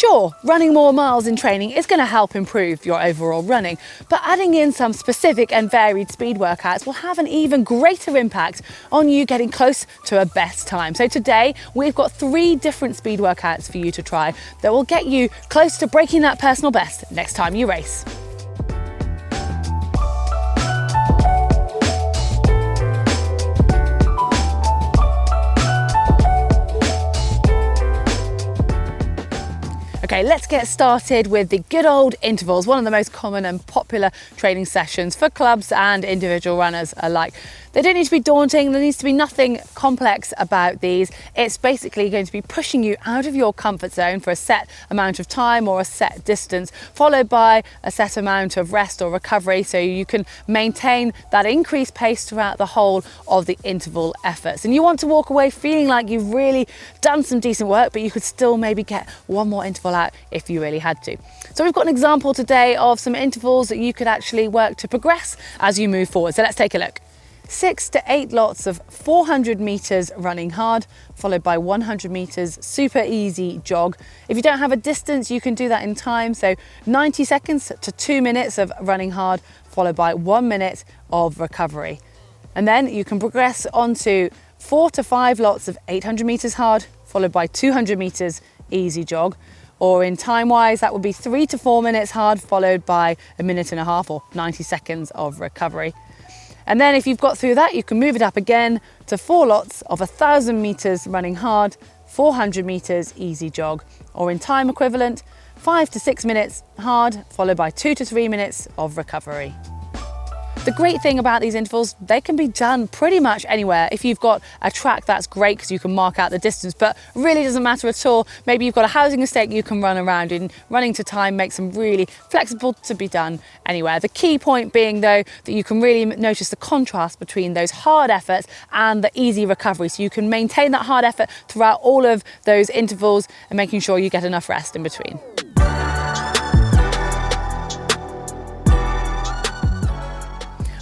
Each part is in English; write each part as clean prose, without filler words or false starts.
Sure, running more miles in training is going to help improve your overall running, but adding in some specific and varied speed workouts will have an even greater impact on you getting close to a best time. So today we've got 3 different speed workouts for you to try that will get you close to breaking that personal best next time you race. Okay, let's get started with the good old intervals, one of the most common and popular training sessions for clubs and individual runners alike. They don't need to be daunting, there needs to be nothing complex about these. It's basically going to be pushing you out of your comfort zone for a set amount of time or a set distance, followed by a set amount of rest or recovery so you can maintain that increased pace throughout the whole of the interval efforts. And you want to walk away feeling like you've really done some decent work, but you could still maybe get one more interval out if you really had to. So we've got an example today of some intervals that you could actually work to progress as you move forward. So let's take a look. 6 to 8 lots of 400 meters running hard, followed by 100 meters super easy jog. If you don't have a distance, you can do that in time. So 90 seconds to 2 minutes of running hard, followed by 1 minute of recovery. And then you can progress onto 4 to 5 lots of 800 meters hard, followed by 200 meters easy jog. Or in time-wise, that would be 3 to 4 minutes hard, followed by 1.5 minutes or 90 seconds of recovery. And then if you've got through that, you can move it up again to 4 lots of 1,000 meters running hard, 400 meters easy jog, or in time equivalent, 5 to 6 minutes hard, followed by 2 to 3 minutes of recovery. The great thing about these intervals, they can be done pretty much anywhere. If you've got a track, that's great because you can mark out the distance, but really doesn't matter at all. Maybe you've got a housing estate you can run around in. Running to time makes them really flexible to be done anywhere. The key point being though, that you can really notice the contrast between those hard efforts and the easy recovery. So you can maintain that hard effort throughout all of those intervals and making sure you get enough rest in between.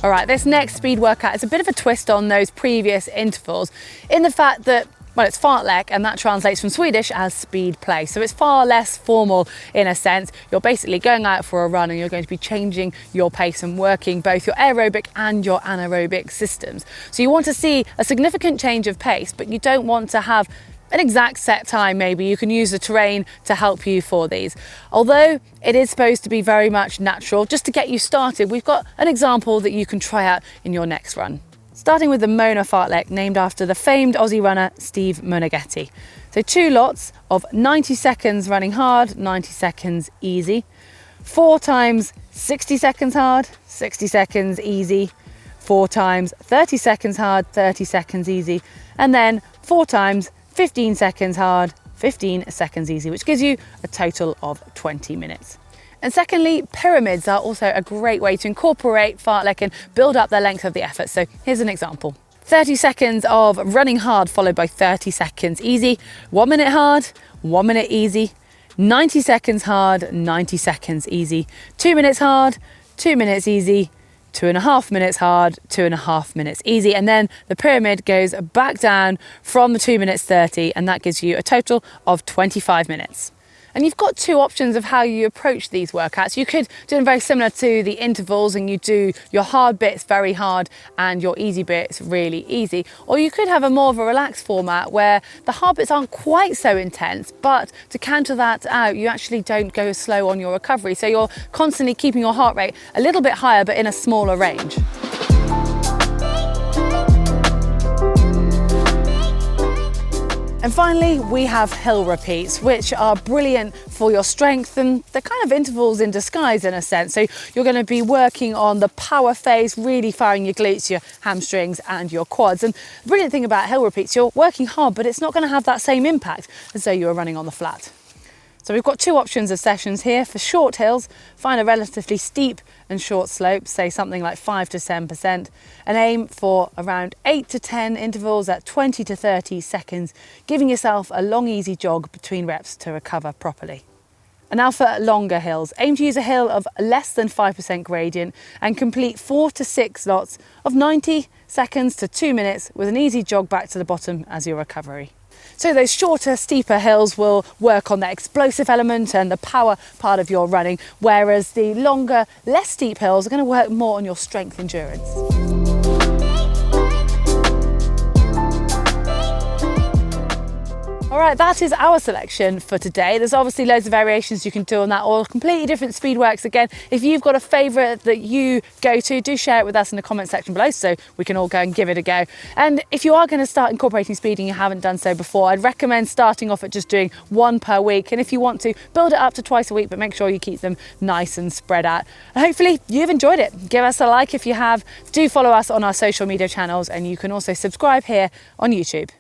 All right, this next speed workout is a bit of a twist on those previous intervals in the fact that, well, it's Fartlek, and that translates from Swedish as speed play. So it's far less formal in a sense. You're basically going out for a run and you're going to be changing your pace and working both your aerobic and your anaerobic systems. So you want to see a significant change of pace, but you don't want to have an exact set time. Maybe you can use the terrain to help you for these. Although it is supposed to be very much natural, just to get you started, we've got an example that you can try out in your next run. Starting with the Mona Fartlek, named after the famed Aussie runner Steve Monaghetti. So 2 lots of 90 seconds running hard, 90 seconds easy, 4 times 60 seconds hard, 60 seconds easy, 4 times 30 seconds hard, 30 seconds easy, and then 4 times 15 seconds hard, 15 seconds easy, which gives you a total of 20 minutes. And secondly, pyramids are also a great way to incorporate Fartlek and build up the length of the effort. So here's an example. 30 seconds of running hard followed by 30 seconds easy, 1 minute hard, 1 minute easy, 90 seconds hard, 90 seconds easy, 2 minutes hard, 2 minutes easy, 2.5 minutes hard, 2.5 minutes easy, and then the pyramid goes back down from the 2 minutes 30, and that gives you a total of 25 minutes. And you've got 2 options of how you approach these workouts. You could do them very similar to the intervals and you do your hard bits very hard and your easy bits really easy. Or you could have a more of a relaxed format where the hard bits aren't quite so intense, but to counter that out, you actually don't go slow on your recovery. So you're constantly keeping your heart rate a little bit higher, but in a smaller range. And finally, we have hill repeats, which are brilliant for your strength, and they're kind of intervals in disguise in a sense. So you're going to be working on the power phase, really firing your glutes, your hamstrings and your quads. And the brilliant thing about hill repeats, you're working hard, but it's not going to have that same impact as though you were running on the flat. So we've got 2 options of sessions here. For short hills, find a relatively steep and short slope, say something like 5 to 10%, and aim for around 8 to 10 intervals at 20 to 30 seconds, giving yourself a long, easy jog between reps to recover properly. And now for longer hills, aim to use a hill of less than 5% gradient and complete 4 to 6 lots of 90 seconds to 2 minutes with an easy jog back to the bottom as your recovery. So those shorter, steeper hills will work on the explosive element and the power part of your running, whereas the longer, less steep hills are going to work more on your strength endurance. All right, that is our selection for today. There's obviously loads of variations you can do on that, or completely different speed works. Again, if you've got a favourite that you go to, do share it with us in the comment section below so we can all go and give it a go. And if you are going to start incorporating speed and you haven't done so before, I'd recommend starting off at just doing 1 per week. And if you want to, build it up to twice a week, but make sure you keep them nice and spread out. And hopefully you've enjoyed it. Give us a like if you have. Do follow us on our social media channels, and you can also subscribe here on YouTube.